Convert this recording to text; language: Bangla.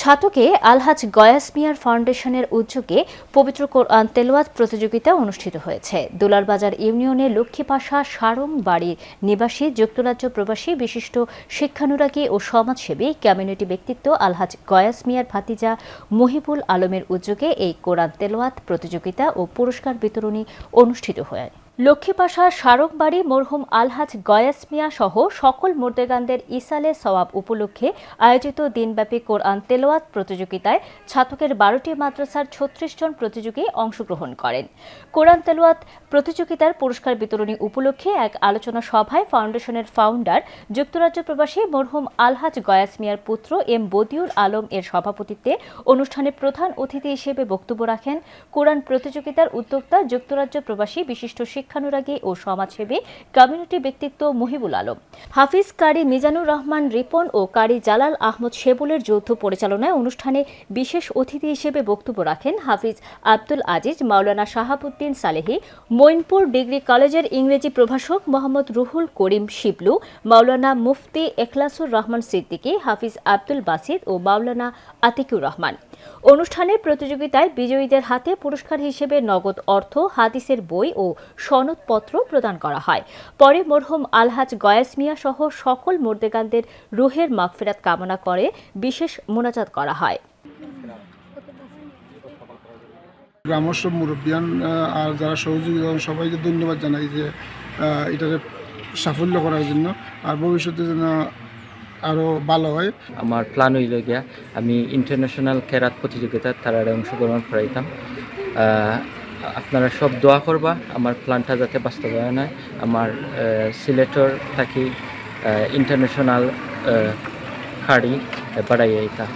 ছাতকে আলহাজ গয়াস মিয়ার ফাউন্ডেশনের উদ্যোগে পবিত্র কোরআন তেলাওয়াত প্রতিযোগিতা অনুষ্ঠিত হয়েছে। দুলারবাজার ইউনিয়নের লক্ষ্মীপাশা সারং বাড়ির নিবাসী যুক্তরাজ্য প্রবাসী বিশিষ্ট শিক্ষানুরাগী ও সমাজসেবী কমিউনিটি ব্যক্তিত্ব আলহাজ গয়াস মিয়ার ভাতিজা মহিবুল আলমের উদ্যোগে এই কোরআন তেলাওয়াত প্রতিযোগিতা ও পুরস্কার বিতরণী অনুষ্ঠিত হয়। লক্ষ্মীপাশা সারংবাড়ি মরহুম আলহাজ গয়াস মিয়া সহ সকল মুর্দেগানদের ইসালে সওয়াব উপলক্ষে আয়োজিত দিনব্যাপী কোরআন তেলাওয়াত প্রতিযোগিতায় ছাতকের 12টি মাদ্রাসার 36 জন প্রতিযোগী অংশগ্রহণ করেন। কোরআন তেলাওয়াত প্রতিযোগিতার পুরস্কার বিতরণী উপলক্ষে এক আলোচনা সভায় ফাউন্ডেশনের ফাউন্ডার যুক্তরাজ্য প্রবাসী মরহুম আলহাজ গয়াস মিয়ার পুত্র এম বদিউল আলম এর সভাপতিত্বে অনুষ্ঠানে প্রধান অতিথি হিসেবে বক্তব্য রাখেন কোরআন প্রতিযোগিতার উদ্যোক্তা যুক্তরাজ্য প্রবাসী বিশিষ্ট শিক্ষানুরাগী ও সমাজসেবী কমিউনিটি ব্যক্তিত্ব মহিবুল আলম। হাফিজ কারি মিজানুর রহমান রিপন ও কারি জালাল আহমদ শেবুলের যৌথ পরিচালনায় অনুষ্ঠানে বিশেষ অতিথি হিসেবে বক্তব্য রাখেন হাফিজ আব্দুল আজিজ, মাওলানা শাহাবুদ্দিন সালেহী, মঈনপুর ডিগ্রি কলেজের ইংরেজি প্রভাষক মোহাম্মদ রুহুল করিম শিবলু, মাওলানা মুফতি এখলাসুর রহমান সিদ্দিকী, হাফিজ আব্দুল বাসিত ও মাওলানা আতিকুর রহমান। অনুষ্ঠানের প্রতিযোগিতায় বিজয়ীদের হাতে পুরস্কার হিসেবে নগদ অর্থ, হাদিসের বই ও সনদপত্র প্রদান করা হয়। পরে মরহুম আলহাজ গয়াস মিয়া সহ সকল মুর্দেগানদের রুহের মাগফিরাত কামনা করে বিশেষ মোনাজাত করা হয়। গ্রামস্য মুরব্বিয়ান আর যারা সহযোগিতা সবাইকে ধন্যবাদ জানাই যে এটাকে সাফল্য করার জন্য, আর ভবিষ্যতে যেন আরও ভালো হয়। আমার প্ল্যান হইল গিয়া আমি ইন্টারন্যাশনাল কেরাত প্রতিযোগিতায় তারা অংশগ্রহণ করাইতাম। আপনারা সব দোয়া করবা আমার প্ল্যানটা যাতে বাস্তবায়ন হয়। আমার সিলেটর থাকি ইন্টারন্যাশনাল খাড়ি বাড়াইয়া